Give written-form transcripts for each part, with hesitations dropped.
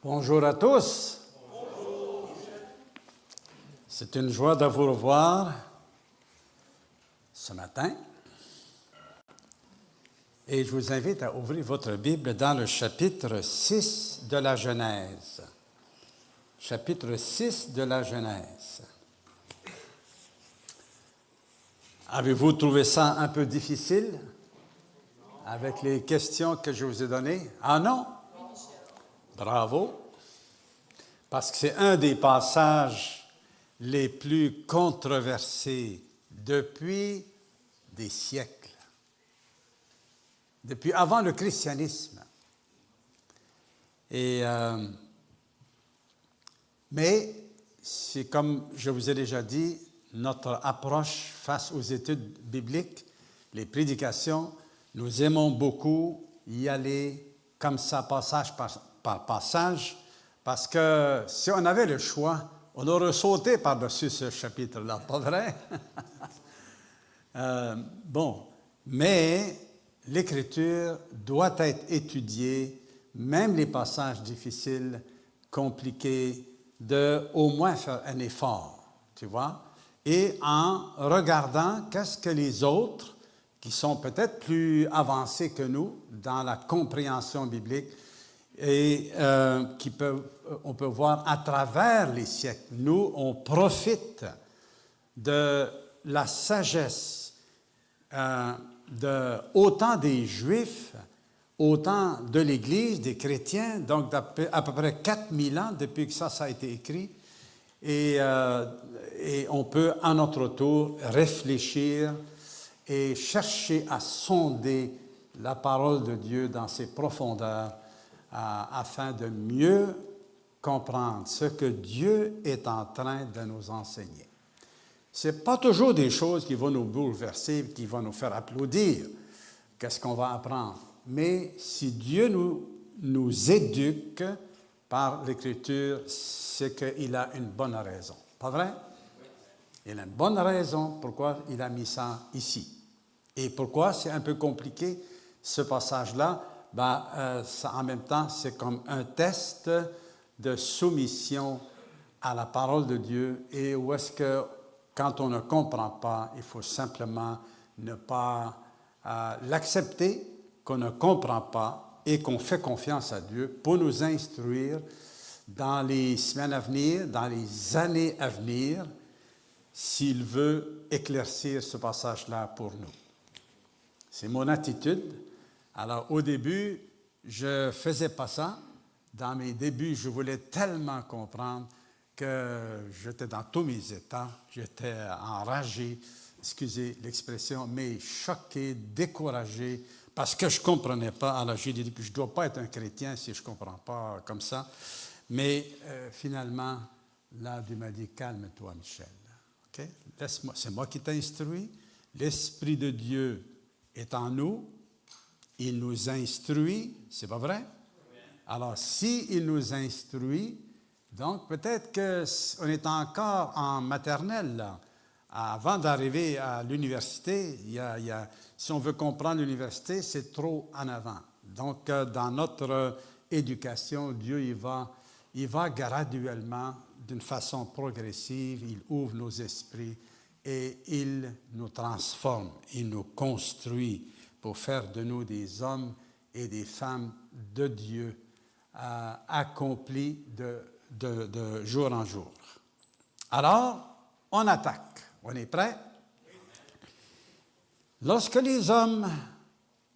Bonjour à tous. Bonjour. C'est une joie de vous revoir ce matin. Et je vous invite à ouvrir votre Bible dans le chapitre 6 de la Genèse. Chapitre 6 de la Genèse. Avez-vous trouvé ça un peu difficile avec les questions que je vous ai données? Ah non? Bravo. Parce que c'est un des passages les plus controversés depuis des siècles. Depuis avant le christianisme. Mais c'est comme je vous ai déjà dit, notre approche face aux études bibliques, les prédications, nous aimons beaucoup y aller comme ça, passage par passage, parce que si on avait le choix, on aurait sauté par-dessus ce chapitre-là, pas vrai? Mais l'Écriture doit être étudiée, même les passages difficiles, compliqués, de au moins faire un effort, tu vois? Et en regardant qu'est-ce que les autres, qui sont peut-être plus avancés que nous dans la compréhension biblique, et on peut voir à travers les siècles. Nous, on profite de la sagesse autant des Juifs, autant de l'Église, des chrétiens, donc à peu près 4000 ans depuis que ça a été écrit. Et on peut, à notre tour, réfléchir et chercher à sonder la parole de Dieu dans ses profondeurs afin de mieux comprendre ce que Dieu est en train de nous enseigner. Ce n'est pas toujours des choses qui vont nous bouleverser, qui vont nous faire applaudir. Qu'est-ce qu'on va apprendre? Mais si Dieu nous éduque par l'Écriture, c'est qu'il a une bonne raison. Pas vrai? Il a une bonne raison pourquoi il a mis ça ici. Et pourquoi c'est un peu compliqué, ce passage-là? Ça, en même temps, c'est comme un test de soumission à la parole de Dieu et où est-ce que, quand on ne comprend pas, il faut simplement ne pas l'accepter, qu'on ne comprend pas et qu'on fait confiance à Dieu pour nous instruire dans les semaines à venir, dans les années à venir, s'il veut éclaircir ce passage-là pour nous. C'est mon attitude. Alors, au début, je ne faisais pas ça. Dans mes débuts, je voulais tellement comprendre que j'étais dans tous mes états. J'étais enragé, excusez l'expression, mais choqué, découragé, parce que je ne comprenais pas. Alors, j'ai dit que je ne dois pas être un chrétien si je ne comprends pas comme ça. Mais finalement, là, Dieu m'a dit, calme-toi, Michel. Okay? Laisse-moi, c'est moi qui t'ai instruit. L'Esprit de Dieu est en nous. Il nous instruit, c'est pas vrai? Oui. Alors, s'il nous instruit, donc peut-être qu'on est encore en maternelle, là. Avant d'arriver à l'université, si on veut comprendre l'université, c'est trop en avant. Donc, dans notre éducation, Dieu, il va graduellement, d'une façon progressive, il ouvre nos esprits et il nous transforme, il nous construit pour faire de nous des hommes et des femmes de Dieu accomplis de jour en jour. Alors, on attaque. On est prêt? Lorsque les hommes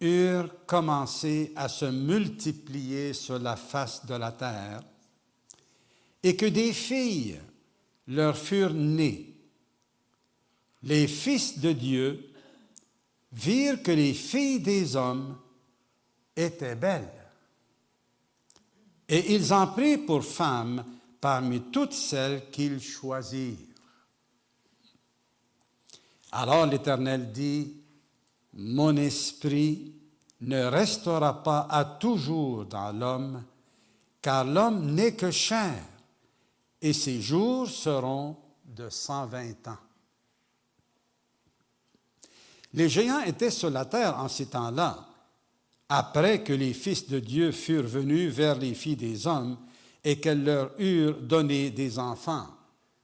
eurent commencé à se multiplier sur la face de la terre et que des filles leur furent nées, les fils de Dieu virent que les filles des hommes étaient belles. Et ils en prirent pour femmes parmi toutes celles qu'ils choisirent. Alors l'Éternel dit, « Mon esprit ne restera pas à toujours dans l'homme, car l'homme n'est que chair, et ses jours seront de 120 ans. » Les géants étaient sur la terre en ces temps-là, après que les fils de Dieu furent venus vers les filles des hommes et qu'elles leur eurent donné des enfants.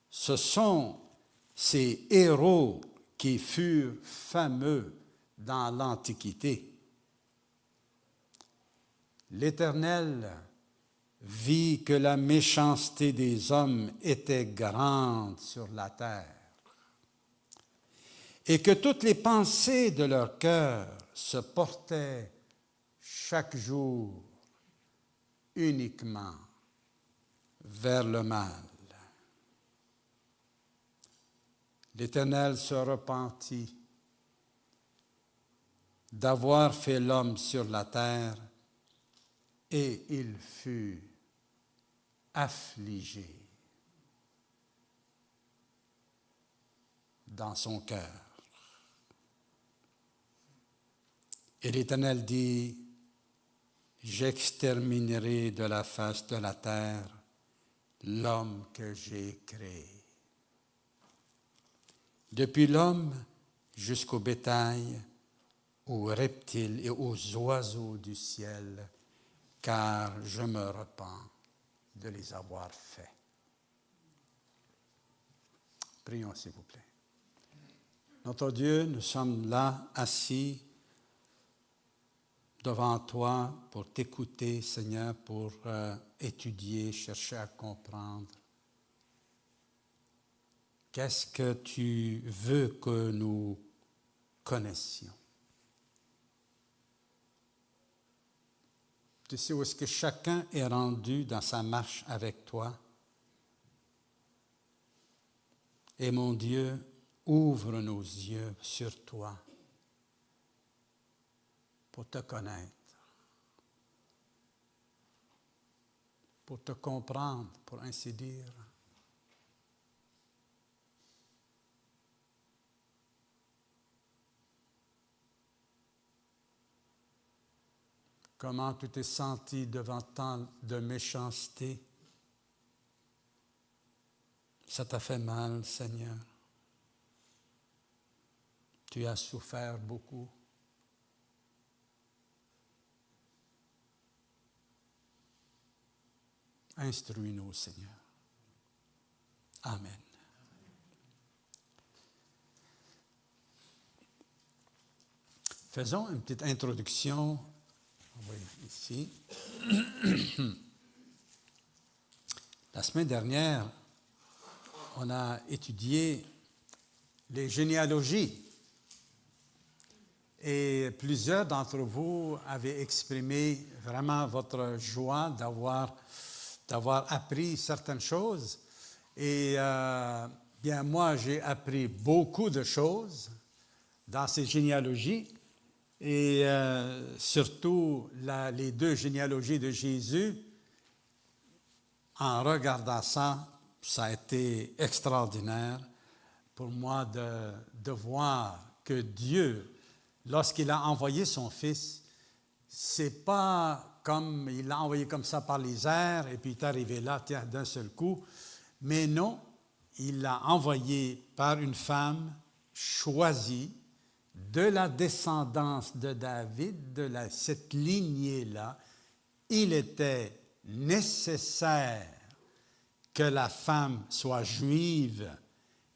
Ce sont ces héros qui furent fameux dans l'Antiquité. L'Éternel vit que la méchanceté des hommes était grande sur la terre et que toutes les pensées de leur cœur se portaient chaque jour uniquement vers le mal. L'Éternel se repentit d'avoir fait l'homme sur la terre et il fut affligé dans son cœur. Et l'Éternel dit, j'exterminerai de la face de la terre l'homme que j'ai créé. Depuis l'homme jusqu'au bétail, aux reptiles et aux oiseaux du ciel, car je me repens de les avoir faits. Prions, s'il vous plaît. Notre Dieu, nous sommes là, assis devant toi pour t'écouter, Seigneur, pour étudier, chercher à comprendre. Qu'est-ce que tu veux que nous connaissions? Tu sais où est-ce que chacun est rendu dans sa marche avec toi. Et mon Dieu, ouvre nos yeux sur toi pour te connaître, pour te comprendre, pour ainsi dire. Comment tu t'es senti devant tant de méchanceté? Ça t'a fait mal, Seigneur. Tu as souffert beaucoup. Instruis-nous, Seigneur. Amen. Faisons une petite introduction. Oui, ici. La semaine dernière, on a étudié les généalogies et plusieurs d'entre vous avaient exprimé vraiment votre joie d'avoir appris certaines choses. Et bien moi, j'ai appris beaucoup de choses dans ces généalogies. Et surtout, les deux généalogies de Jésus, en regardant ça, ça a été extraordinaire pour moi de voir que Dieu, lorsqu'il a envoyé son Fils, c'est pas comme il l'a envoyé comme ça par les airs et puis il est arrivé là, tiens, d'un seul coup. Mais non, il l'a envoyé par une femme choisie, de la descendance de David, cette lignée-là. Il était nécessaire que la femme soit juive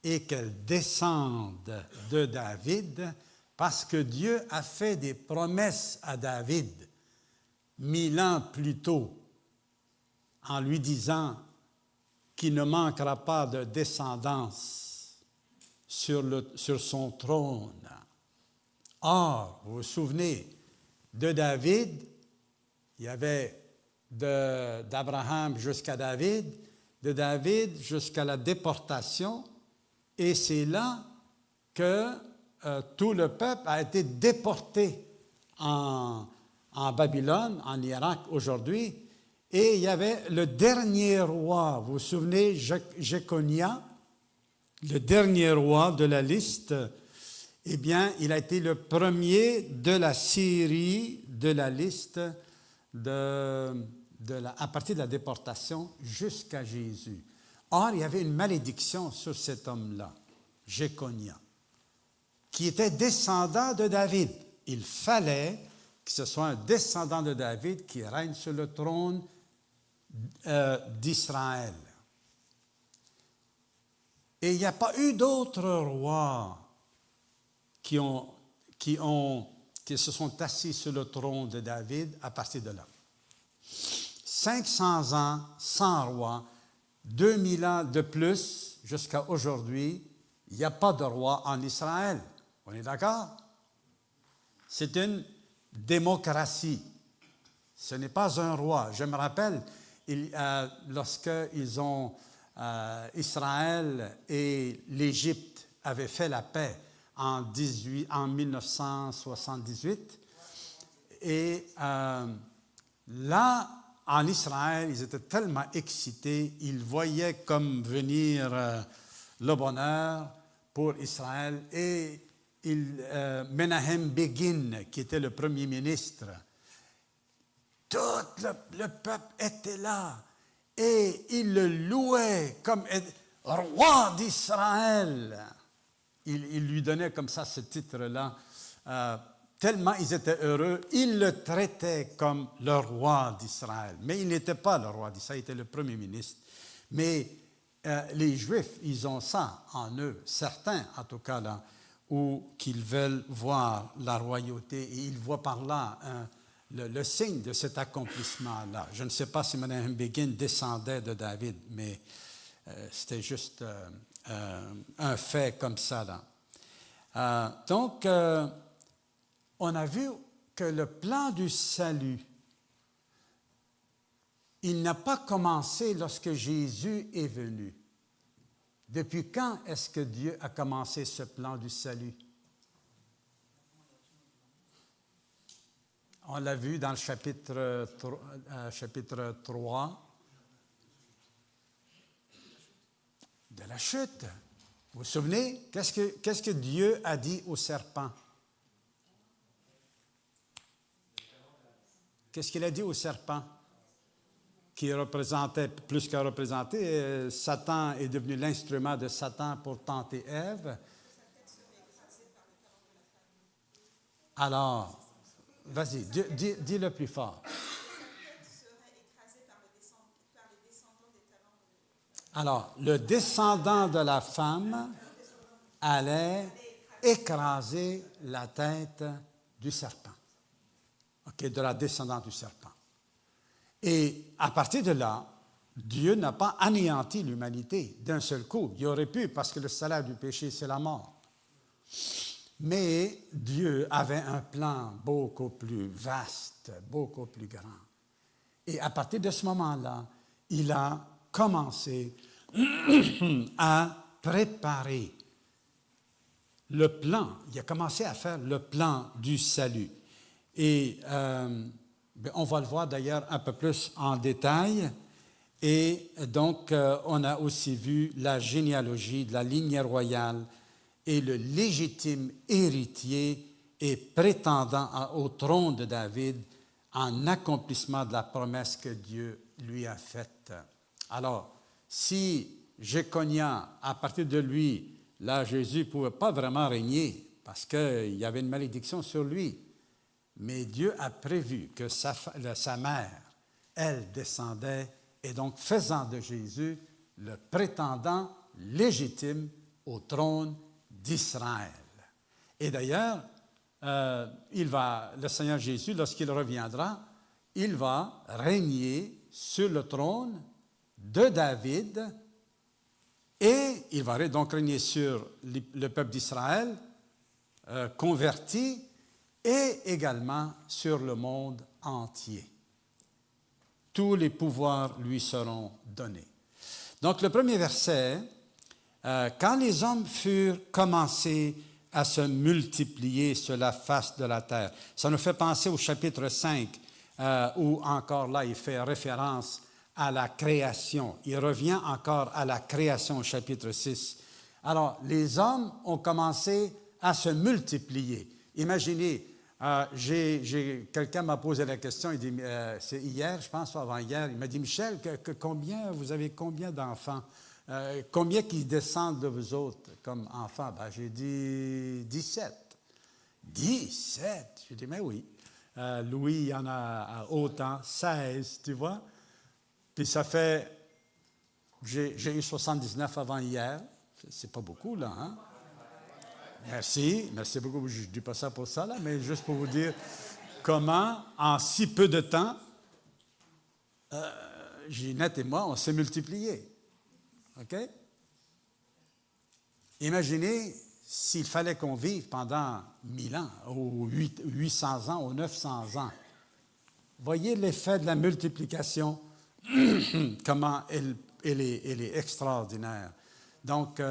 et qu'elle descende de David, parce que Dieu a fait des promesses à David 1000 ans plus tôt, en lui disant qu'il ne manquera pas de descendance sur son trône. Or, vous vous souvenez, de David, il y avait d'Abraham jusqu'à David, de David jusqu'à la déportation, et c'est là que tout le peuple a été déporté en Babylone, en Irak aujourd'hui, et il y avait le dernier roi, vous vous souvenez, Jéconia, le dernier roi de la liste. Eh bien, il a été le premier de la série de la liste à partir de la déportation jusqu'à Jésus. Or, il y avait une malédiction sur cet homme-là, Jéconia, qui était descendant de David. Il fallait que ce soit un descendant de David qui règne sur le trône d'Israël. Et il n'y a pas eu d'autres rois qui se sont assis sur le trône de David à partir de là. 500 ans sans roi, 2000 ans de plus jusqu'à aujourd'hui, il n'y a pas de roi en Israël. On est d'accord? C'est une démocratie. Ce n'est pas un roi. Je me rappelle, lorsque Israël et l'Égypte avaient fait la paix en 1978, et là, en Israël, ils étaient tellement excités, ils voyaient comme venir le bonheur pour Israël. Et Menahem Begin, qui était le premier ministre, tout le peuple était là et il le louait comme roi d'Israël. Il lui donnait comme ça ce titre-là. Tellement ils étaient heureux, ils le traitaient comme le roi d'Israël. Mais il n'était pas le roi d'Israël, il était le premier ministre. Mais les Juifs, ils ont ça en eux, certains en tout cas là, où qu'ils veulent voir la royauté et ils voient par là le signe de cet accomplissement-là. Je ne sais pas si Menahem Begin descendait de David, mais c'était juste un fait comme ça là. Donc, on a vu que le plan du salut, il n'a pas commencé lorsque Jésus est venu. Depuis quand est-ce que Dieu a commencé ce plan du salut? On l'a vu dans le chapitre 3 de la chute. Vous vous souvenez? Qu'est-ce que Dieu a dit au serpent? Qu'est-ce qu'il a dit au serpent? Qui représentait, plus qu'à représenter, Satan est devenu l'instrument de Satan pour tenter Ève. Alors, vas-y, dis-le plus fort. Alors, le descendant de la femme allait écraser la tête du serpent. OK, de la descendante du serpent. Et à partir de là, Dieu n'a pas anéanti l'humanité d'un seul coup. Il aurait pu, parce que le salaire du péché, c'est la mort. Mais Dieu avait un plan beaucoup plus vaste, beaucoup plus grand. Et à partir de ce moment-là, il a commencé à préparer le plan. Il a commencé à faire le plan du salut. Et on va le voir d'ailleurs un peu plus en détail. Et donc, on a aussi vu la généalogie de la lignée royale et le légitime héritier et prétendant au trône de David en accomplissement de la promesse que Dieu lui a faite. Alors, si Jéconia, à partir de lui, là, Jésus ne pouvait pas vraiment régner parce qu'il y avait une malédiction sur lui. Mais Dieu a prévu que sa mère, elle, descendait, et donc faisant de Jésus le prétendant légitime au trône d'Israël. Et d'ailleurs, le Seigneur Jésus, lorsqu'il reviendra, il va régner sur le trône de David et il va donc régner sur le peuple d'Israël converti et également sur le monde entier. Tous les pouvoirs lui seront donnés. Donc le premier verset, quand les hommes furent commencés à se multiplier sur la face de la terre, ça nous fait penser au chapitre 5, où encore là il fait référence à la création. Il revient encore à la création au chapitre 6. Alors les hommes ont commencé à se multiplier. Imaginez, quelqu'un m'a posé la question, il dit, c'est hier, je pense, avant-hier, il m'a dit, Michel, vous avez combien d'enfants? Combien qui descendent de vous autres comme enfants? Ben, j'ai dit 17. 17? J'ai dit, mais oui. Louis, il y en a autant, 16, tu vois? Puis ça fait, j'ai eu 79 avant hier. C'est pas beaucoup, là, hein? Merci beaucoup. Je ne dis pas ça pour ça, là, mais juste pour vous dire comment, en si peu de temps, Ginette et moi, on s'est multipliés. OK? Imaginez s'il fallait qu'on vive pendant 1000 ans, ou 800 ans, ou 900 ans. Voyez l'effet de la multiplication, comment elle est extraordinaire. Donc,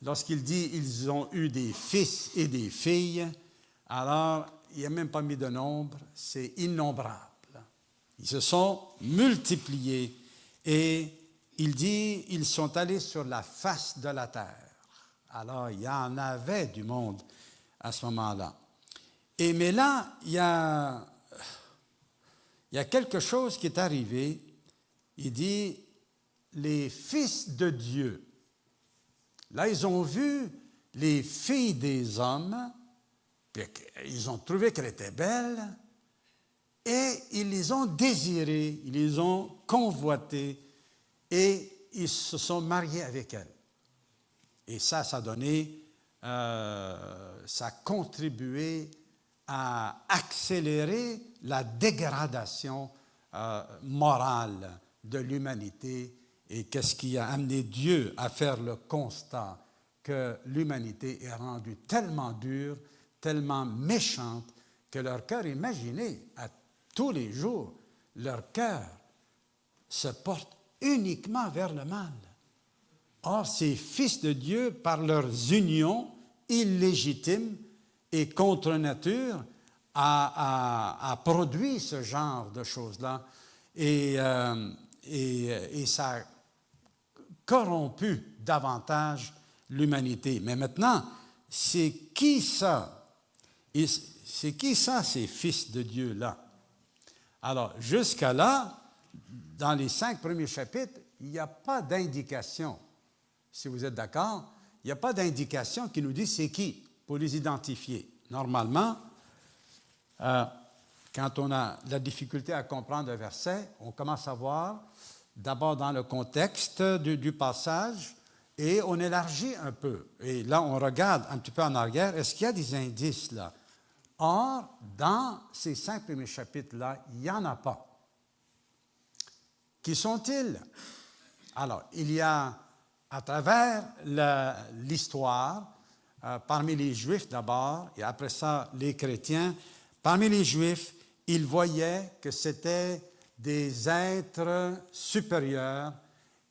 lorsqu'il dit « ils ont eu des fils et des filles », alors, il n'a même pas mis de nombre, c'est innombrable. Ils se sont multipliés et il dit « ils sont allés sur la face de la terre ». Alors, il y en avait du monde à ce moment-là. Mais là, il y a quelque chose qui est arrivé. Il dit « les fils de Dieu ». Là, ils ont vu les filles des hommes, puis ils ont trouvé qu'elles étaient belles, et ils les ont désirées, ils les ont convoitées, et ils se sont mariés avec elles. Et ça a donné, ça a contribué à accélérer la dégradation morale de l'humanité. Et qu'est-ce qui a amené Dieu à faire le constat que l'humanité est rendue tellement dure, tellement méchante, que leur cœur, imaginez, à tous les jours, leur cœur se porte uniquement vers le mal. Or, ces fils de Dieu, par leurs unions illégitimes et contre nature, a produit ce genre de choses-là. Et ça a corrompu davantage l'humanité. Mais maintenant, c'est qui ça? C'est qui ça, ces fils de Dieu-là? Alors, jusqu'à là, dans les 5 premiers chapitres, il n'y a pas d'indication. Si vous êtes d'accord, il n'y a pas d'indication qui nous dit c'est qui pour les identifier. Normalement, quand on a la difficulté à comprendre un verset, on commence à voir d'abord dans le contexte du passage et on élargit un peu. Et là, on regarde un petit peu en arrière. Est-ce qu'il y a des indices là? Or, dans ces 5 premiers chapitres-là, il n'y en a pas. Qui sont-ils? Alors, il y a, à travers l'histoire, parmi les Juifs d'abord, et après ça, les chrétiens, parmi les Juifs, ils voyaient que c'était des êtres supérieurs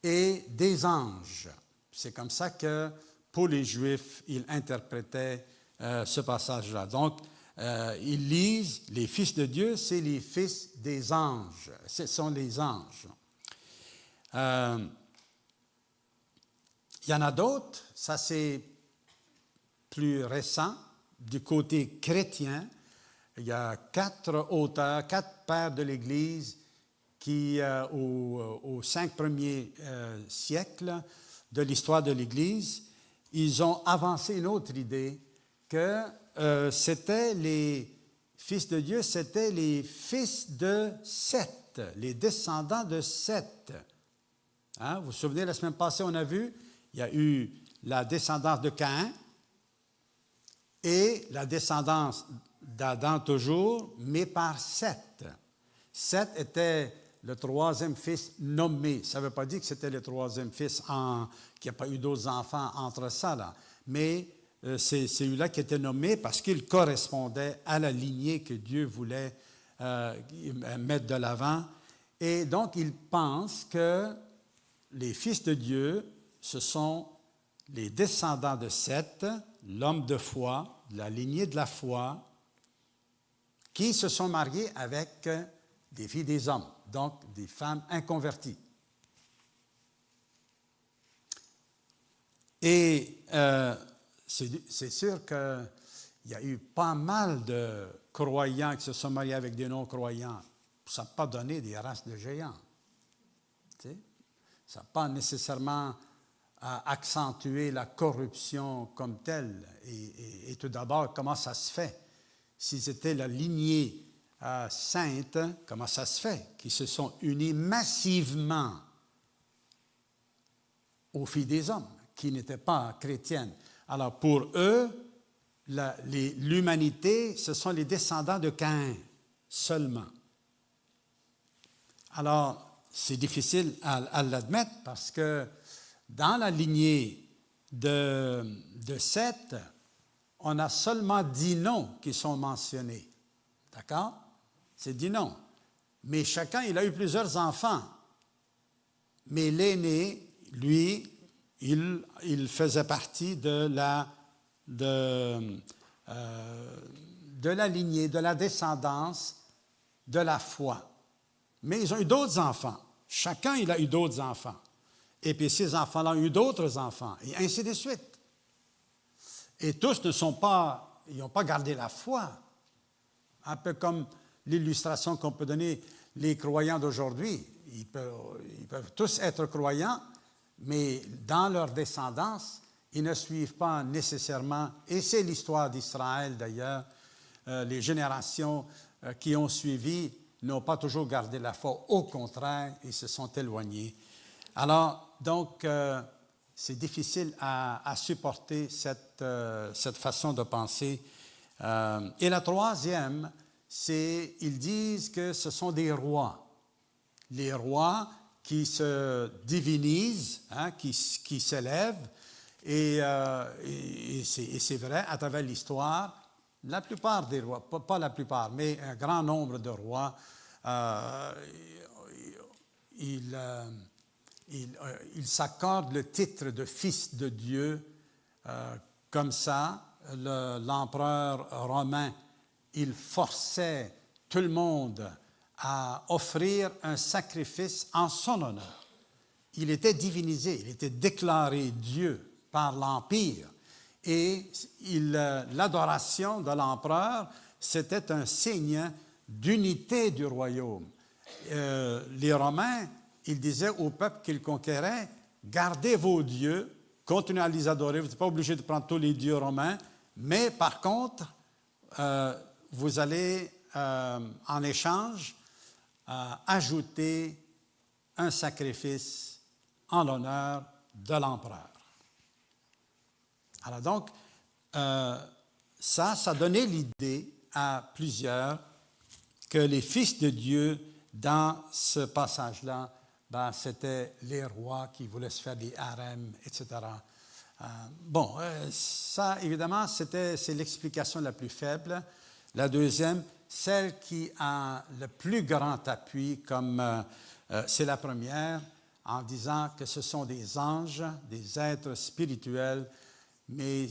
et des anges. C'est comme ça que, pour les Juifs, ils interprétaient ce passage-là. Donc, ils lisent, les fils de Dieu, c'est les fils des anges. Ce sont les anges. Il y en a d'autres, ça c'est plus récent, du côté chrétien. Il y a 4 auteurs, 4 pères de l'Église qui, aux 5 premiers siècles de l'histoire de l'Église, ils ont avancé une autre idée que c'était les fils de Dieu, c'était les fils de Seth, les descendants de Seth. Hein? Vous vous souvenez, la semaine passée, on a vu, il y a eu la descendance de Caïn et la descendance d'Adam toujours, mais par Seth. Seth était le 3e fils nommé. Ça ne veut pas dire que c'était le 3e fils, qu'il n'y a pas eu d'autres enfants entre ça, là. Mais c'est celui-là qui était nommé parce qu'il correspondait à la lignée que Dieu voulait mettre de l'avant. Et donc, il pense que les fils de Dieu, ce sont les descendants de Seth, l'homme de foi, la lignée de la foi, qui se sont mariés avec des filles des hommes, donc des femmes inconverties. Et c'est sûr qu'il y a eu pas mal de croyants qui se sont mariés avec des non-croyants. Ça n'a pas donné des races de géants. Tu sais? Ça n'a pas nécessairement accentué la corruption comme telle. Et tout d'abord, comment ça se fait? Si c'était la lignée saintes, comment ça se fait, qui se sont unis massivement aux filles des hommes, qui n'étaient pas chrétiennes. Alors pour eux, l'humanité, ce sont les descendants de Caïn seulement. Alors, c'est difficile à l'admettre parce que dans la lignée de Seth, on a seulement 10 noms qui sont mentionnés. D'accord? C'est 10 noms. Mais chacun, il a eu plusieurs enfants. Mais l'aîné, lui, il faisait partie de la lignée, de la descendance, de la foi. Mais ils ont eu d'autres enfants. Chacun, il a eu d'autres enfants. Et puis ces enfants-là ont eu d'autres enfants, et ainsi de suite. Et tous ils n'ont pas gardé la foi. Un peu comme l'illustration qu'on peut donner les croyants d'aujourd'hui. Ils peuvent tous être croyants, mais dans leur descendance, ils ne suivent pas nécessairement, et c'est l'histoire d'Israël d'ailleurs, les générations qui ont suivi n'ont pas toujours gardé la foi, au contraire, ils se sont éloignés. Alors, donc, c'est difficile à supporter cette façon de penser. Et la troisième, c'est, ils disent que ce sont des rois. Les rois qui se divinisent, hein, qui s'élèvent, et c'est vrai, à travers l'histoire, la plupart des rois, pas la plupart, mais un grand nombre de rois, ils s'accordent le titre de fils de Dieu. Comme ça, l'empereur romain, il forçait tout le monde à offrir un sacrifice en son honneur. Il était divinisé, il était déclaré Dieu par l'Empire. Et l'adoration de l'empereur, c'était un signe d'unité du royaume. Les Romains, ils disaient au peuple qu'ils conquéraient, gardez vos dieux, continuez à les adorer, vous n'êtes pas obligé de prendre tous les dieux romains, mais par contre, vous allez en échange ajouter un sacrifice en l'honneur de l'empereur. Alors donc, ça donnait l'idée à plusieurs que les fils de Dieu, dans ce passage-là, c'était les rois qui voulaient se faire des harems, etc. Ça, évidemment, c'est l'explication la plus faible. La deuxième, celle qui a le plus grand appui, comme c'est la première, en disant que ce sont des anges, des êtres spirituels, mais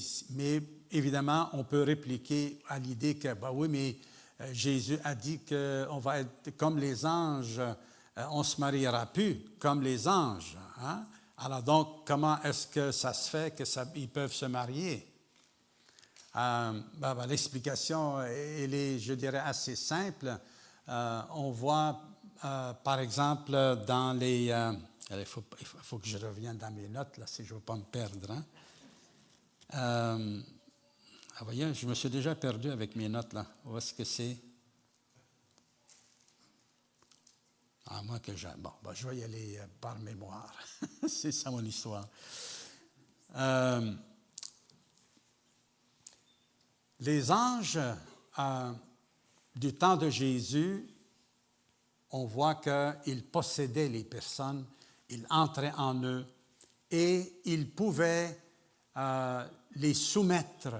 évidemment, on peut répliquer à l'idée que, oui, mais Jésus a dit qu'on va être comme les anges, on ne se mariera plus comme les anges. Hein? Alors donc, comment est-ce que ça se fait qu'ils peuvent se marier? L'explication, elle est, je dirais, assez simple. On voit, par exemple, dans les... il faut que je revienne dans mes notes, là, si je ne veux pas me perdre. Hein? Voyez, je me suis déjà perdu avec mes notes, là. Où est-ce que c'est? Moi que j'ai... je vais y aller par mémoire. C'est ça mon histoire. Les anges du temps de Jésus, on voit qu'ils possédaient les personnes, ils entraient en eux et ils pouvaient les soumettre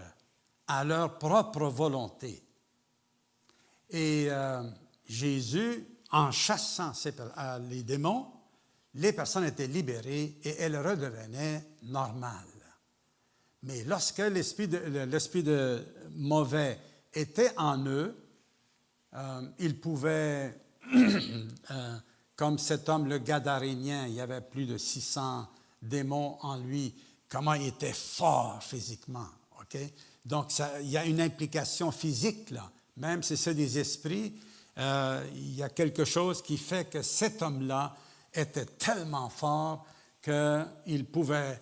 à leur propre volonté. Et Jésus, en chassant les démons, les personnes étaient libérées et elles redevenaient normales. Mais lorsque l'esprit de mauvais était en eux, ils pouvaient, comme cet homme, le Gadarénien, il y avait plus de 600 démons en lui, comment il était fort physiquement. Okay? Donc, il y a une implication physique, là. Même si c'est des esprits, il y a quelque chose qui fait que cet homme-là était tellement fort qu'il pouvait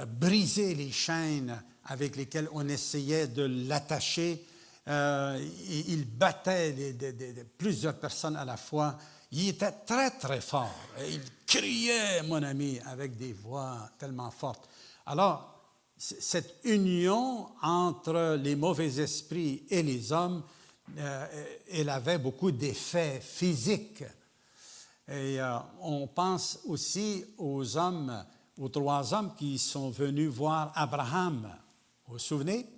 briser les chaînes avec lesquelles on essayait de l'attacher il battait plusieurs personnes à la fois. Il était très, très fort. Et il criait, mon ami, avec des voix tellement fortes. Alors, cette union entre les mauvais esprits et les hommes, elle avait beaucoup d'effets physiques. Et on pense aussi aux 3 hommes qui sont venus voir Abraham. Vous vous souvenez?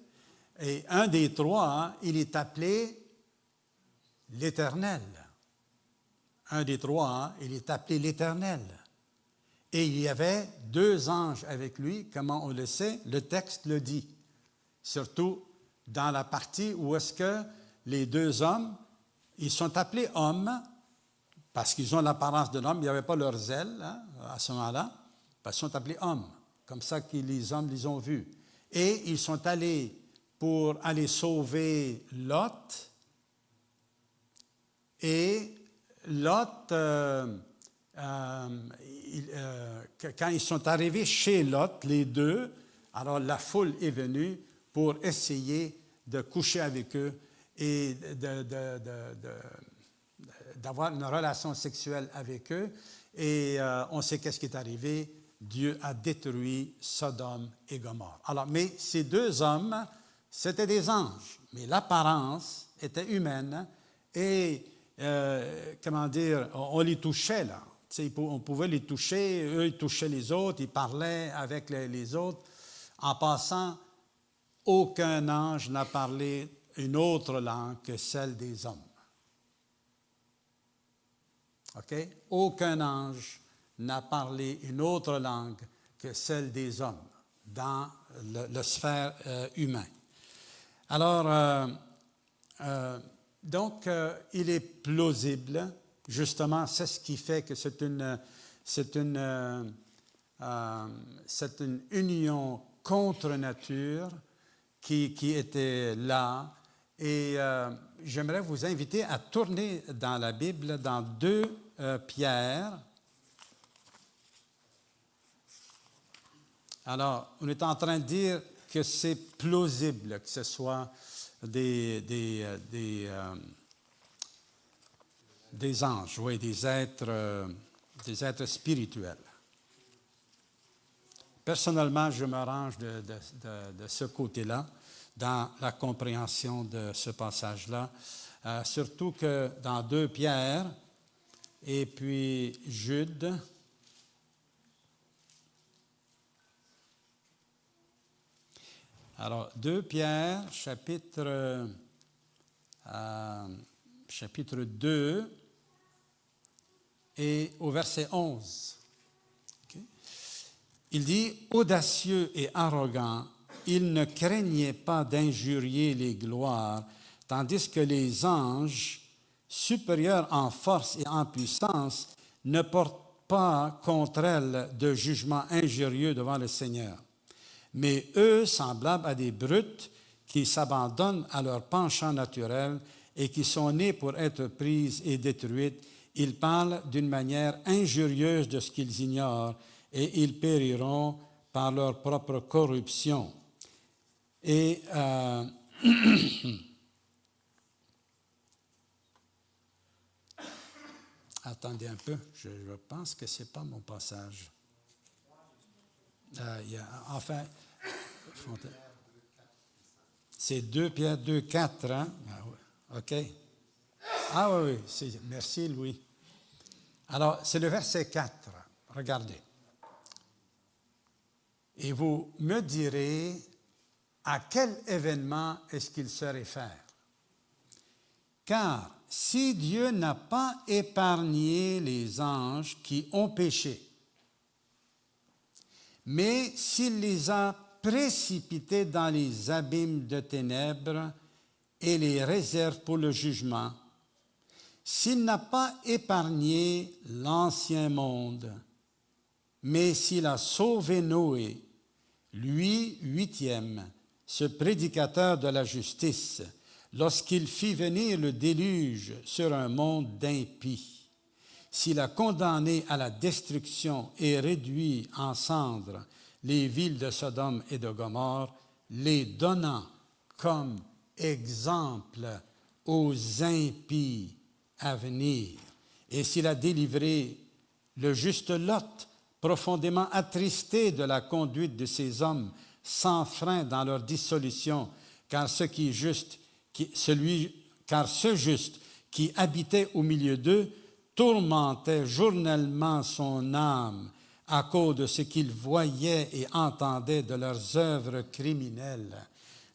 Et un des 3, il est appelé l'Éternel. Un des 3, il est appelé l'Éternel. Et il y avait 2 anges avec lui, comment on le sait, le texte le dit. Surtout dans la partie où est-ce que les 2 hommes, ils sont appelés hommes, parce qu'ils ont l'apparence de l'homme, il n'y avait pas leur zèle à ce moment-là, parce qu'ils sont appelés hommes, comme ça que les hommes les ont vus. Et ils sont allés pour aller sauver Lot. Et Lot, quand ils sont arrivés chez Lot, les 2, alors la foule est venue pour essayer de coucher avec eux et d'avoir une relation sexuelle avec eux. Et on sait qu'est-ce qui est arrivé. Dieu a détruit Sodome et Gomorrhe. Alors, mais ces 2 hommes, c'était des anges, mais l'apparence était humaine et, on les touchait là. On pouvait les toucher, eux ils touchaient les autres, ils parlaient avec les autres. En passant, aucun ange n'a parlé une autre langue que celle des hommes. OK? Aucun ange n'a parlé une autre langue que celle des hommes dans la sphère humaine. Alors, donc, il est plausible, justement, c'est ce qui fait que c'est une union contre nature qui était là. Et j'aimerais vous inviter à tourner dans la Bible, dans 2 Pierre. Alors, on est en train de dire que c'est plausible que ce soit des anges, oui, des êtres spirituels. Personnellement, je me range de ce côté-là, dans la compréhension de ce passage-là, surtout que dans 2 Pierre et puis Jude, alors 2 Pierre, chapitre 2 et au verset 11. Okay. Il dit, « Audacieux et arrogant, il ne craignait pas d'injurier les gloires, tandis que les anges, supérieurs en force et en puissance, ne portent pas contre elles de jugement injurieux devant le Seigneur. Mais eux, semblables à des brutes qui s'abandonnent à leur penchant naturel et qui sont nés pour être prises et détruites, ils parlent d'une manière injurieuse de ce qu'ils ignorent et ils périront par leur propre corruption. » Et attendez un peu, je pense que ce n'est pas mon passage. Enfin, c'est 2 Pierre 2, 4, hein? OK. Ah oui, merci Louis. Alors, c'est le verset 4. Regardez. Et vous me direz à quel événement est-ce qu'il se réfère. Car si Dieu n'a pas épargné les anges qui ont péché, mais s'il les a précipités dans les abîmes de ténèbres et les réserve pour le jugement, s'il n'a pas épargné l'ancien monde, mais s'il a sauvé Noé, lui, 8e, ce prédicateur de la justice, lorsqu'il fit venir le déluge sur un monde d'impies, s'il a condamné à la destruction et réduit en cendres les villes de Sodome et de Gomorrhe, les donnant comme exemple aux impies à venir. Et s'il a délivré le juste Lot, profondément attristé de la conduite de ces hommes, sans frein dans leur dissolution, car ce juste qui habitait au milieu d'eux tourmentait journellement son âme à cause de ce qu'il voyait et entendait de leurs œuvres criminelles.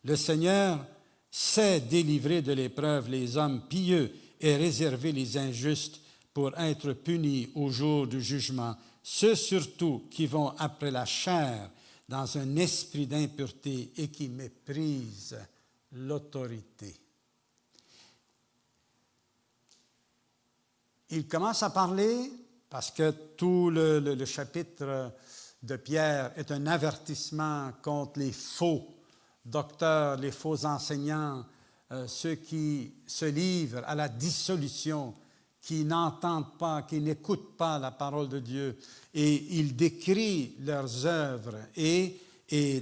Le Seigneur sait délivrer de l'épreuve les hommes pieux et réserver les injustes pour être punis au jour du jugement, ceux surtout qui vont après la chair dans un esprit d'impureté et qui méprisent l'autorité. Il commence à parler, parce que tout le chapitre de Pierre est un avertissement contre les faux docteurs, les faux enseignants, ceux qui se livrent à la dissolution, qui n'entendent pas, qui n'écoutent pas la parole de Dieu. Et il décrit leurs œuvres. Et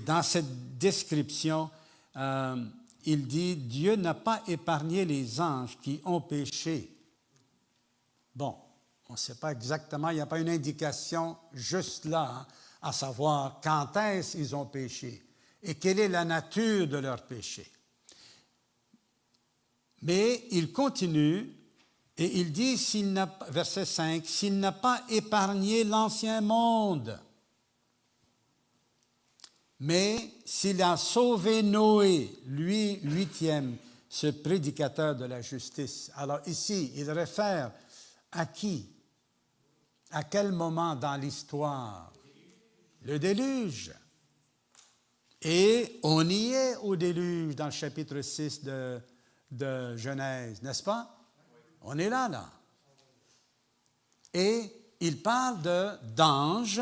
dans cette description, il dit, Dieu n'a pas épargné les anges qui ont péché. Bon, on ne sait pas exactement, il n'y a pas une indication juste là, à savoir quand est-ce qu'ils ont péché et quelle est la nature de leur péché. Mais il continue et il dit, verset 5, « S'il n'a pas épargné l'ancien monde, mais s'il a sauvé Noé, lui, 8e, ce prédicateur de la justice. » Alors ici, il réfère à qui? À quel moment dans l'histoire? Le déluge. Et on y est au déluge dans le chapitre 6 de Genèse, n'est-ce pas? On est là. Et il parle d'anges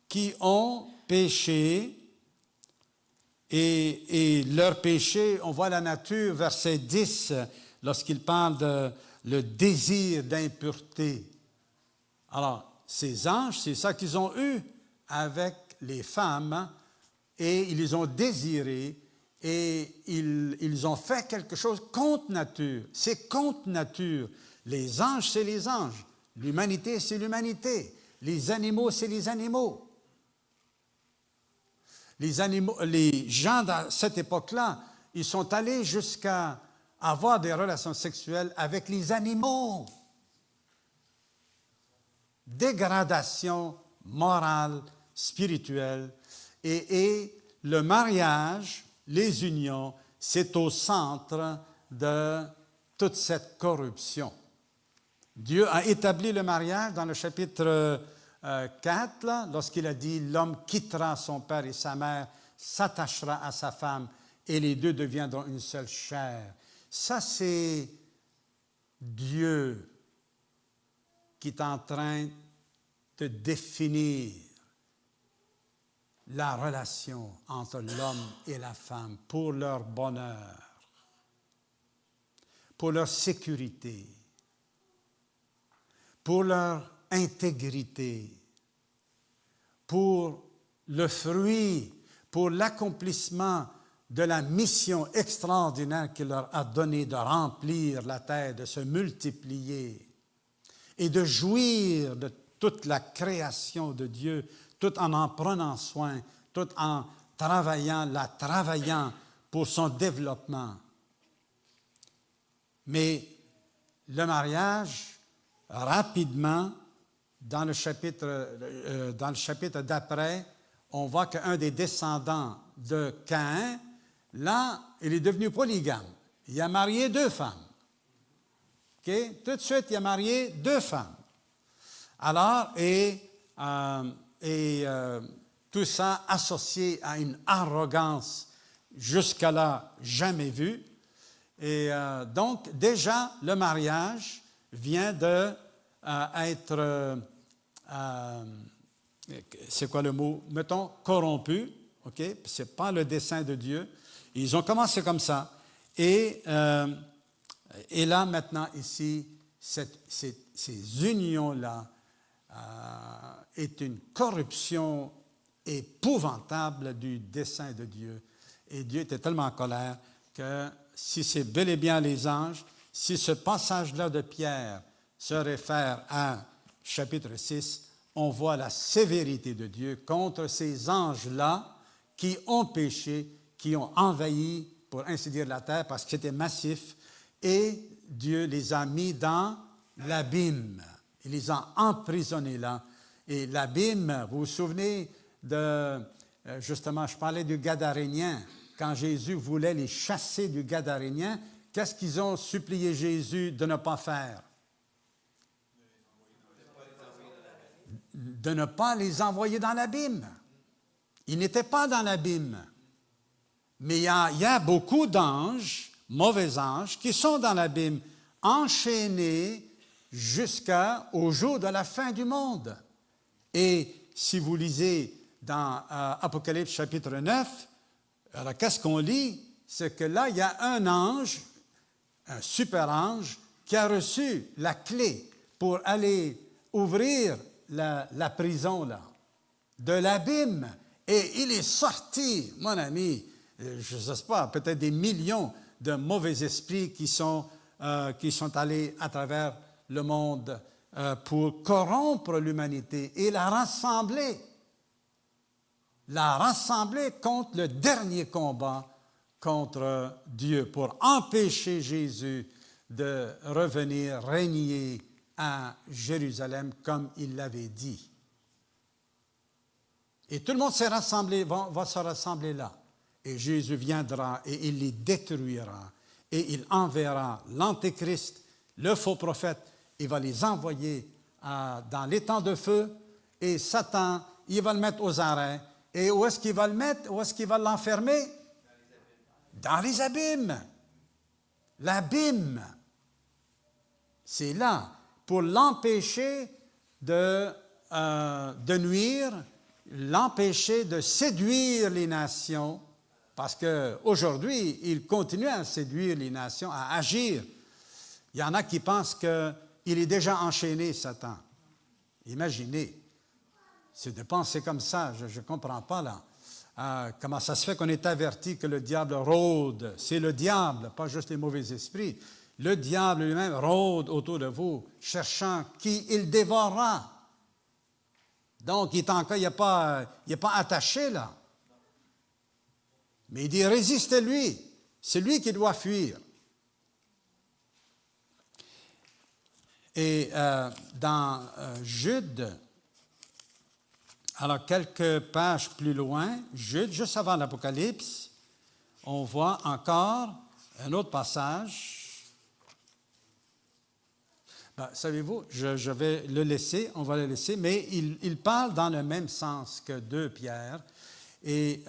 qui ont péché et leur péché, on voit la nature, verset 10, lorsqu'il parle de le désir d'impureté. Alors, ces anges, c'est ça qu'ils ont eu avec les femmes et ils les ont désirés et ils ont fait quelque chose contre nature. C'est contre nature. Les anges, c'est les anges. L'humanité, c'est l'humanité. Les animaux, c'est les animaux. Les gens à cette époque-là, ils sont allés jusqu'à avoir des relations sexuelles avec les animaux. Dégradation morale, spirituelle. Et le mariage, les unions, c'est au centre de toute cette corruption. Dieu a établi le mariage dans le chapitre 4, là, lorsqu'il a dit « L'homme quittera son père et sa mère, s'attachera à sa femme, et les deux deviendront une seule chair. » Ça, c'est Dieu qui est en train de définir la relation entre l'homme et la femme pour leur bonheur, pour leur sécurité, pour leur intégrité, pour le fruit, pour l'accomplissement de la mission extraordinaire qu'il leur a donnée de remplir la terre, de se multiplier et de jouir de toute la création de Dieu, tout en prenant soin, tout en travaillant pour son développement. Mais le mariage, rapidement, dans le chapitre d'après, on voit qu'un des descendants de Caïn, là, il est devenu polygame. Il a marié 2 femmes. Okay? Tout de suite, il a marié 2 femmes. Alors, tout ça associé à une arrogance jusqu'à là jamais vue. Et donc, déjà, le mariage vient de être, c'est quoi le mot? Mettons, corrompu, OK? Ce n'est pas le dessein de Dieu. Ils ont commencé comme ça. Et là, maintenant, ici, ces unions-là est une corruption épouvantable du dessein de Dieu. Et Dieu était tellement en colère que si c'est bel et bien les anges, si ce passage-là de Pierre se réfère à chapitre 6, on voit la sévérité de Dieu contre ces anges-là qui ont péché, qui ont envahi, pour ainsi dire, la terre parce que c'était massif, et Dieu les a mis dans l'abîme. Il les a emprisonnés là. Et l'abîme, vous vous souvenez de, justement, je parlais du Gadarénien. Quand Jésus voulait les chasser du Gadarénien, qu'est-ce qu'ils ont supplié Jésus de ne pas faire? De ne pas les envoyer dans l'abîme. Ils n'étaient pas dans l'abîme. Mais il y a beaucoup d'anges, mauvais anges, qui sont dans l'abîme, enchaînés jusqu'au jour de la fin du monde. Et si vous lisez dans Apocalypse chapitre 9, alors qu'est-ce qu'on lit? C'est que là, il y a un ange, un super ange, qui a reçu la clé pour aller ouvrir la prison là, de l'abîme. Et il est sorti, mon ami, je ne sais pas, peut-être des millions de mauvais esprits qui sont allés à travers le monde pour corrompre l'humanité et la rassembler contre le dernier combat contre Dieu, pour empêcher Jésus de revenir régner à Jérusalem comme il l'avait dit. Et tout le monde s'est rassemblé, va se rassembler là. Et Jésus viendra et il les détruira. Et il enverra l'Antéchrist, le faux prophète, il va les envoyer dans l'étang de feu. Et Satan, il va le mettre aux arrêts. Et où est-ce qu'il va le mettre? Où est-ce qu'il va l'enfermer? Dans les abîmes. L'abîme. C'est là, pour l'empêcher de nuire, l'empêcher de séduire les nations, parce qu'aujourd'hui, il continue à séduire les nations, à agir. Il y en a qui pensent qu'il est déjà enchaîné, Satan. Imaginez. C'est de penser comme ça, je ne comprends pas là. Comment ça se fait qu'on est averti que le diable rôde? C'est le diable, pas juste les mauvais esprits. Le diable lui-même rôde autour de vous, cherchant qui il dévorera. Donc, il n'est pas attaché là. Mais il dit, résistez-lui. C'est lui qui doit fuir. Et dans Jude, alors quelques pages plus loin, Jude, juste avant l'Apocalypse, on voit encore un autre passage. Ben, savez-vous, je vais le laisser, on va le laisser, mais il parle dans le même sens que 2 Pierre. Et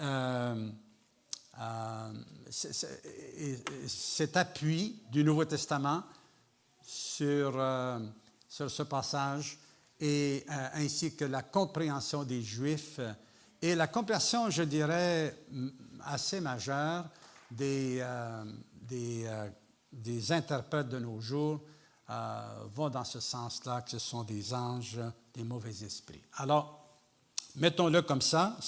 cet appui du Nouveau Testament sur ce passage, et ainsi que la compréhension des Juifs et la compréhension, je dirais, assez majeure des interprètes de nos jours, vont dans ce sens-là, que ce sont des anges, des mauvais esprits. Alors, mettons-le comme ça,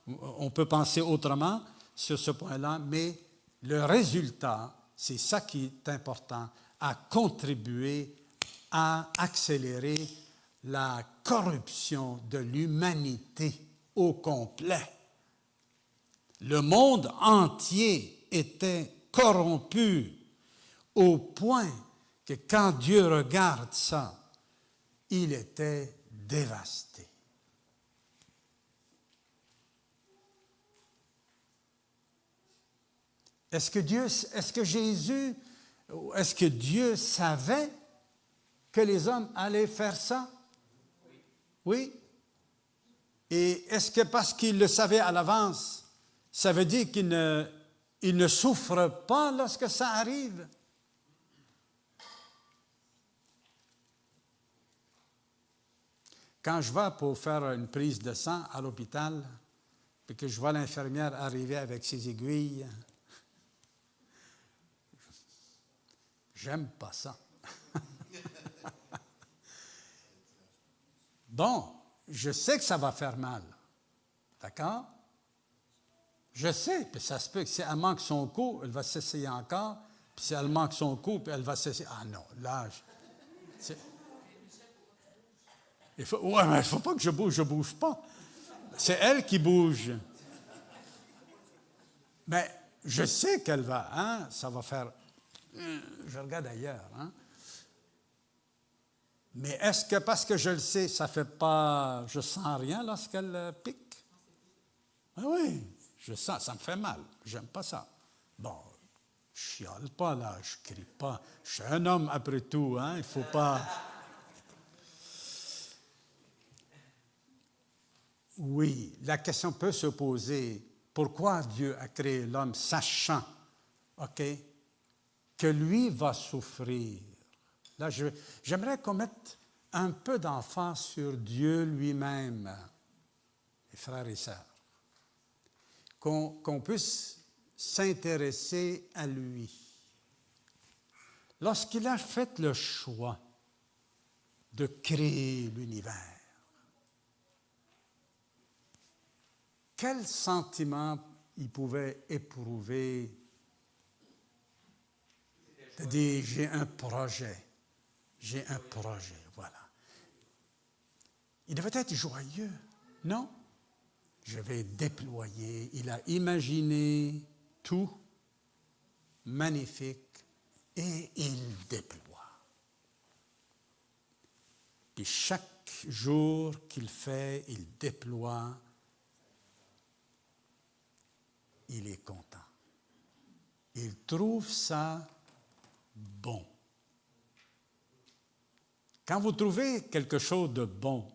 on peut penser autrement sur ce point-là, mais le résultat, c'est ça qui est important, a contribué à accélérer la corruption de l'humanité au complet. Le monde entier était corrompu au point que quand Dieu regarde ça, il était dévasté. Est-ce que Dieu savait que les hommes allaient faire ça? Oui. Et est-ce que parce qu'il le savait à l'avance, ça veut dire qu'il ne souffre pas lorsque ça arrive? Quand je vais pour faire une prise de sang à l'hôpital, puis que je vois l'infirmière arriver avec ses aiguilles, j'aime pas ça. Bon, je sais que ça va faire mal. D'accord? Je sais, puis ça se peut que si elle manque son coup, elle va s'essayer encore, puis si elle manque son coup, puis elle va s'essayer. Ah non, là, mais il ne faut pas que je bouge pas. C'est elle qui bouge. Mais je sais qu'elle va, hein, ça va faire. Je regarde ailleurs, hein. Mais est-ce que parce que je le sais, ça fait pas. Je sens rien lorsqu'elle pique? Ah oui, je sens, ça me fait mal. J'aime pas ça. Bon, je chiale pas là, je crie pas. Je suis un homme après tout, hein, il faut pas. Oui, la question peut se poser, pourquoi Dieu a créé l'homme sachant, OK, que lui va souffrir? Là, j'aimerais qu'on mette un peu d'emphase sur Dieu lui-même, les frères et sœurs, qu'on puisse s'intéresser à lui. Lorsqu'il a fait le choix de créer l'univers, quel sentiment il pouvait éprouver de dire j'ai un projet, voilà. Il devait être joyeux, non? Je vais déployer. Il a imaginé tout magnifique et il déploie. Puis chaque jour qu'il fait, il déploie. Il est content. Il trouve ça bon. Quand vous trouvez quelque chose de bon,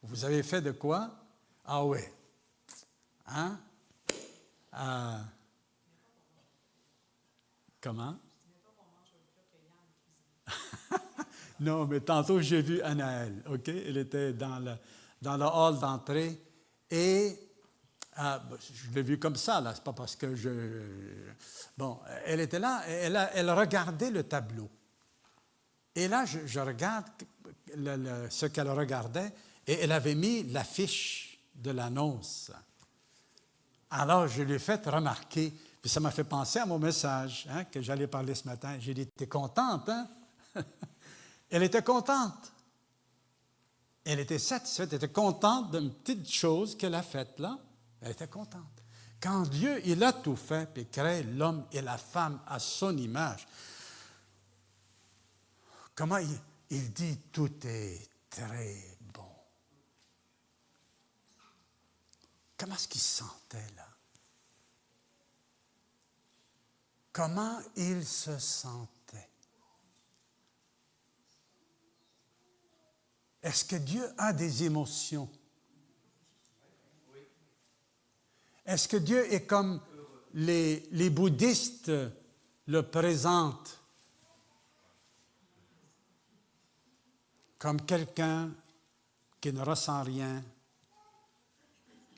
vous avez fait de quoi? Ah oui. Hein? Comment? Non, mais tantôt j'ai vu Anaëlle, OK? Elle était dans le hall d'entrée et je l'ai vue comme ça, là, c'est pas parce que Bon, elle était là, elle regardait le tableau. Et là, je regarde ce qu'elle regardait et elle avait mis l'affiche de l'annonce. Alors, je lui ai fait remarquer, puis ça m'a fait penser à mon message hein, que j'allais parler ce matin. J'ai dit, t'es contente, hein? Elle était contente. Elle était satisfaite, elle était contente d'une petite chose qu'elle a faite là. Elle était contente. Quand Dieu, il a tout fait, puis crée l'homme et la femme à son image, comment il dit tout est très bon. Comment est-ce qu'il se sentait là? Comment il se sentait? Est-ce que Dieu a des émotions? Est-ce que Dieu est comme les bouddhistes le présentent? Comme quelqu'un qui ne ressent rien.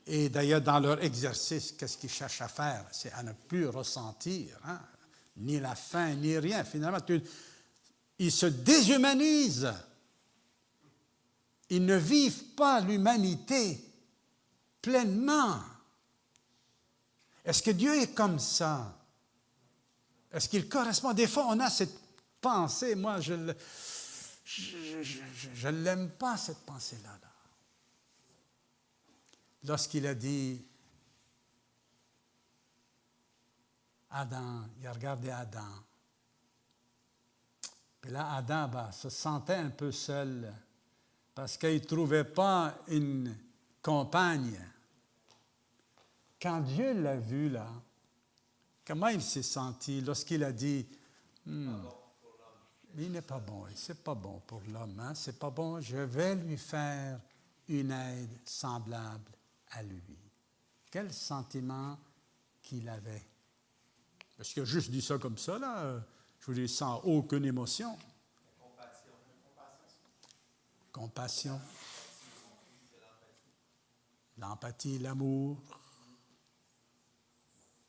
Et d'ailleurs, dans leur exercice, qu'est-ce qu'ils cherchent à faire? C'est à ne plus ressentir, hein? Ni la faim, ni rien. Finalement, ils se déshumanisent. Ils ne vivent pas l'humanité pleinement. Est-ce que Dieu est comme ça? Est-ce qu'il correspond? Des fois, on a cette pensée, moi, je ne l'aime pas, cette pensée-là. Là. Lorsqu'il a dit, Adam, il a regardé Adam. Puis là, Adam se sentait un peu seul parce qu'il ne trouvait pas une compagne. Quand Dieu l'a vu là, comment il s'est senti lorsqu'il a dit, il n'est pas bon, c'est pas bon pour l'homme, hein? C'est pas bon, je vais lui faire une aide semblable à lui. Quel sentiment qu'il avait. Parce qu'il a juste dit ça comme ça, là. Je vous dis, sans aucune émotion. Compassion. L'empathie, l'amour.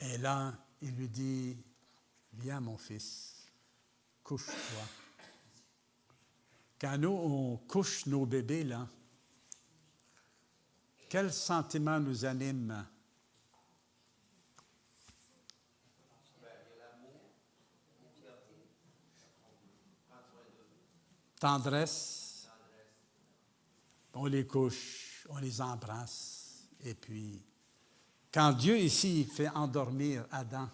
Et là, il lui dit, viens mon fils, couche-toi. Quand nous, on couche nos bébés, là, quel sentiment nous anime? tendresse, on les couche, on les embrasse, et puis, quand Dieu ici fait endormir Adam,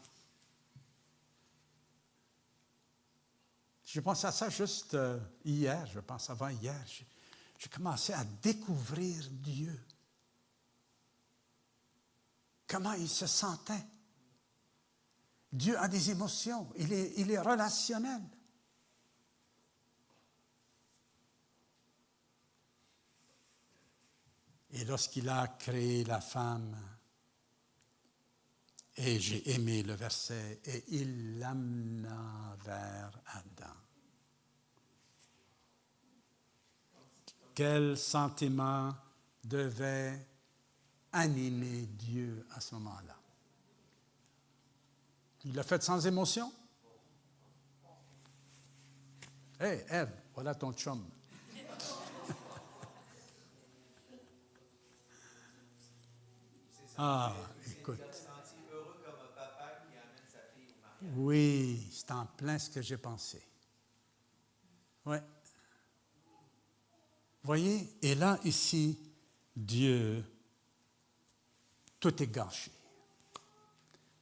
je pense à ça juste hier, je pense avant hier, j'ai commencé à découvrir Dieu. Comment il se sentait. Dieu a des émotions, il est relationnel. Et lorsqu'il a créé la femme, et j'ai aimé le verset, et il l'amena vers Adam. Quel sentiment devait animer Dieu à ce moment-là? Il l'a fait sans émotion? Hé, Ève, voilà ton chum. Ah, écoute. Oui, c'est en plein ce que j'ai pensé. Oui. Voyez, et là, ici, Dieu, tout est gâché.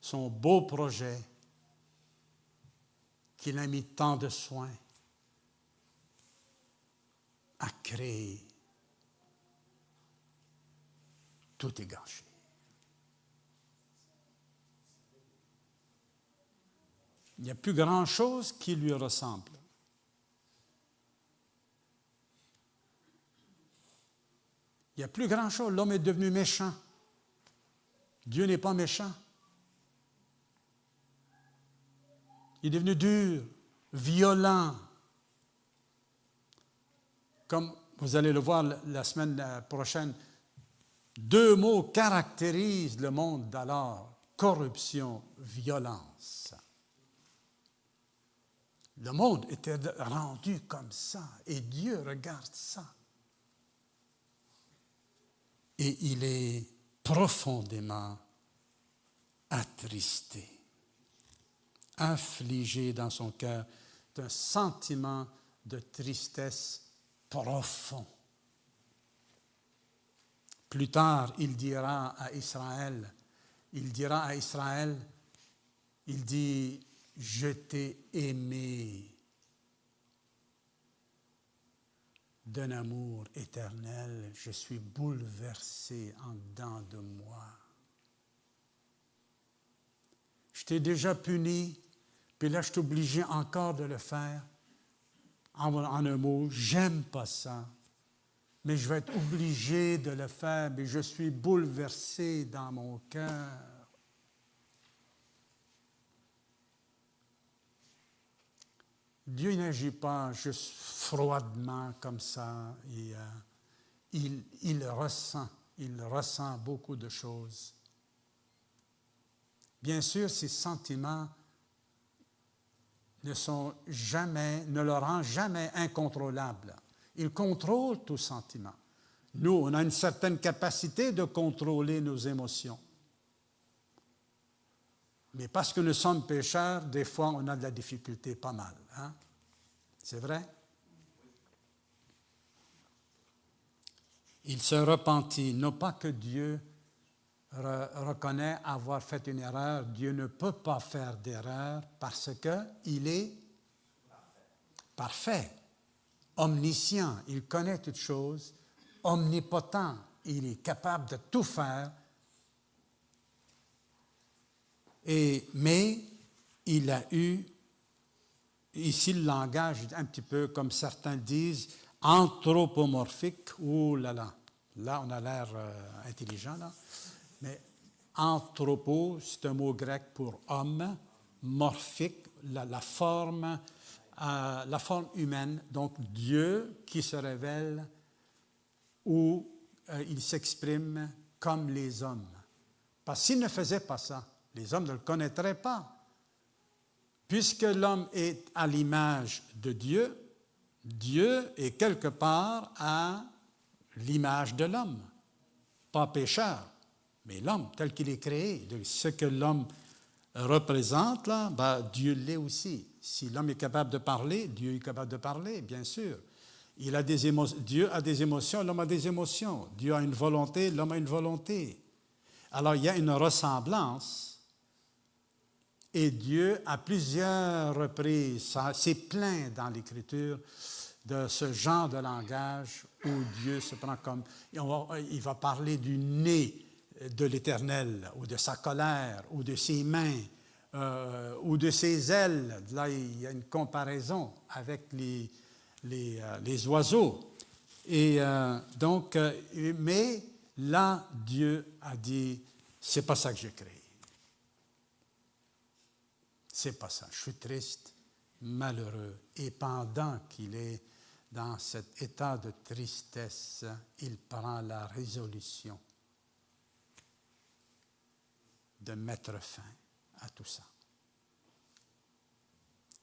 Son beau projet, qu'il a mis tant de soin à créer, tout est gâché. Il n'y a plus grand-chose qui lui ressemble. Il n'y a plus grand-chose. L'homme est devenu méchant. Dieu n'est pas méchant. Il est devenu dur, violent. Comme vous allez le voir la semaine prochaine, 2 mots caractérisent le monde d'alors. Corruption, violence. Le monde était rendu comme ça et Dieu regarde ça. Et il est profondément attristé, affligé dans son cœur d'un sentiment de tristesse profond. Plus tard, il dira à Israël, il dit, je t'ai aimé d'un amour éternel, je suis bouleversé en dedans de moi. Je t'ai déjà puni, puis là je suis obligé encore de le faire. En un mot, j'aime pas ça, mais je vais être obligé de le faire, mais je suis bouleversé dans mon cœur. Dieu n'agit pas juste froidement comme ça. Il ressent beaucoup de choses. Bien sûr, ses sentiments ne le rendent jamais incontrôlable. Il contrôle tout sentiment. Nous, on a une certaine capacité de contrôler nos émotions. Mais parce que nous sommes pécheurs, des fois, on a de la difficulté pas mal. Hein? C'est vrai? Il se repentit. Non pas que Dieu reconnaît avoir fait une erreur. Dieu ne peut pas faire d'erreur parce qu'il est parfait, omniscient. Il connaît toutes choses, omnipotent. Il est capable de tout faire. Mais il a eu, ici le langage est un petit peu comme certains disent, anthropomorphique. Oh là là, là on a l'air intelligent là. Mais anthropo, c'est un mot grec pour homme, morphique, la forme humaine, donc Dieu qui se révèle où il s'exprime comme les hommes. Parce qu'il ne faisait pas ça, les hommes ne le connaîtraient pas. Puisque l'homme est à l'image de Dieu, Dieu est quelque part à l'image de l'homme. Pas pécheur, mais l'homme tel qu'il est créé. Ce que l'homme représente, là, Dieu l'est aussi. Si l'homme est capable de parler, Dieu est capable de parler, bien sûr. Dieu a des émotions, l'homme a des émotions. Dieu a une volonté, l'homme a une volonté. Alors, il y a une ressemblance. Et Dieu, à plusieurs reprises, s'est plaint dans l'Écriture de ce genre de langage où Dieu se prend comme... Il va parler du nez de l'Éternel, ou de sa colère, ou de ses mains, ou de ses ailes. Là, il y a une comparaison avec les oiseaux. Et mais là, Dieu a dit, c'est pas ça que j'ai créé. C'est pas ça. Je suis triste, malheureux. Et pendant qu'il est dans cet état de tristesse, il prend la résolution de mettre fin à tout ça.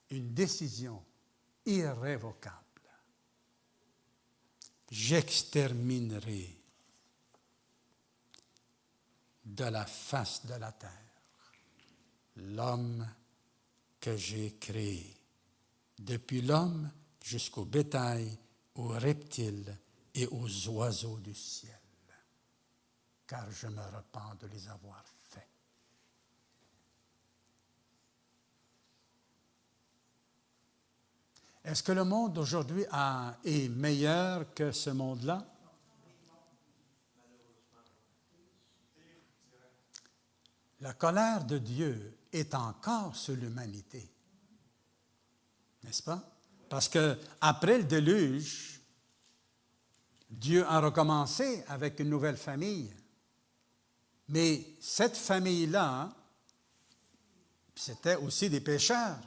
Une décision irrévocable. J'exterminerai de la face de la terre l'homme que j'ai créé, depuis l'homme jusqu'au bétail, aux reptiles et aux oiseaux du ciel, car je me repens de les avoir faits. Est-ce que le monde d'aujourd'hui est meilleur que ce monde-là? La colère de Dieu est encore sur l'humanité, n'est-ce pas? Parce qu'après le déluge, Dieu a recommencé avec une nouvelle famille. Mais cette famille-là, c'était aussi des pécheurs.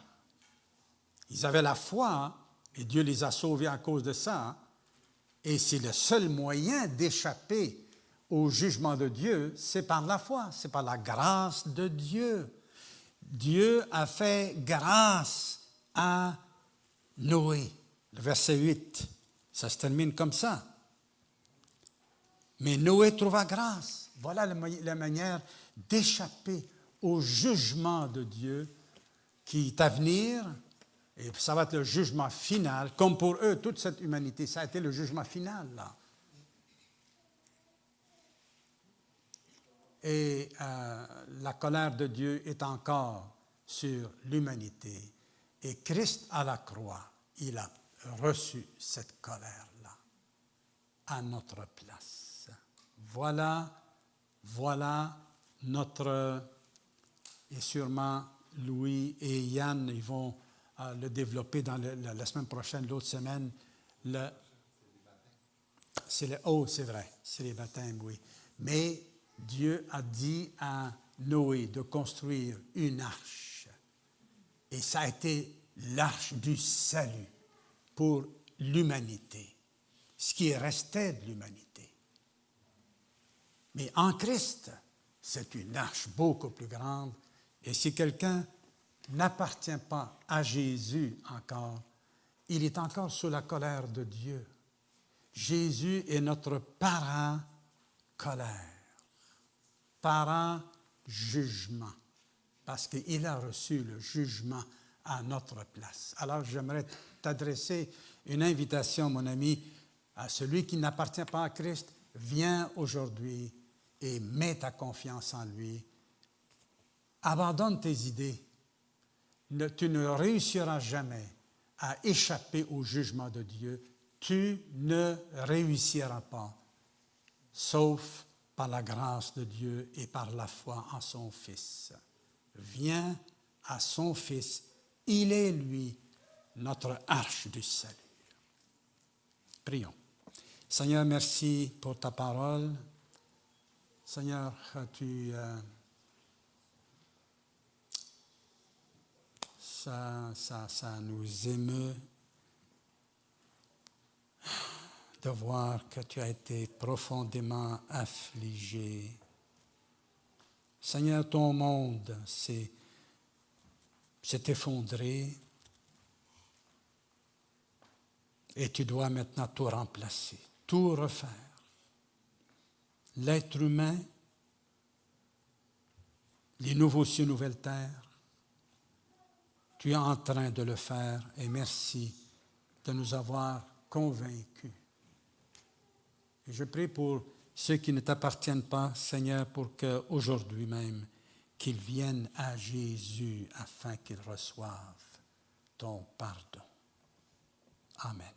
Ils avaient la foi et Dieu les a sauvés à cause de ça. Et c'est le seul moyen d'échapper au jugement de Dieu, c'est par la foi, c'est par la grâce de Dieu. Dieu a fait grâce à Noé. Le verset 8, ça se termine comme ça. Mais Noé trouva grâce. Voilà la manière d'échapper au jugement de Dieu qui est à venir. Et ça va être le jugement final. Comme pour eux, toute cette humanité, ça a été le jugement final, là. Et la colère de Dieu est encore sur l'humanité. Et Christ à la croix, il a reçu cette colère-là à notre place. Voilà notre... Et sûrement Louis et Yann, ils vont le développer dans la semaine prochaine, l'autre semaine. C'est vrai, c'est les baptêmes, oui. Mais Dieu a dit à Noé de construire une arche. Et ça a été l'arche du salut pour l'humanité, ce qui restait de l'humanité. Mais en Christ, c'est une arche beaucoup plus grande. Et si quelqu'un n'appartient pas à Jésus encore, il est encore sous la colère de Dieu. Jésus est notre parent colère, parent jugement, parce qu'il a reçu le jugement à notre place. Alors, j'aimerais t'adresser une invitation, mon ami, à celui qui n'appartient pas à Christ. Viens aujourd'hui et mets ta confiance en lui. Abandonne tes idées. Tu ne réussiras jamais à échapper au jugement de Dieu. Tu ne réussiras pas, sauf par la grâce de Dieu et par la foi en son Fils. Viens à son Fils. Il est, lui, notre arche du salut. Prions. Seigneur, merci pour ta parole. Seigneur, ça nous émeut de voir que tu as été profondément affligé. Seigneur, ton monde s'est effondré et tu dois maintenant tout remplacer, tout refaire. L'être humain, les nouveaux cieux, nouvelles terres, tu es en train de le faire et merci de nous avoir convaincus. Et je prie pour ceux qui ne t'appartiennent pas, Seigneur, pour qu'aujourd'hui même, qu'ils viennent à Jésus afin qu'ils reçoivent ton pardon. Amen.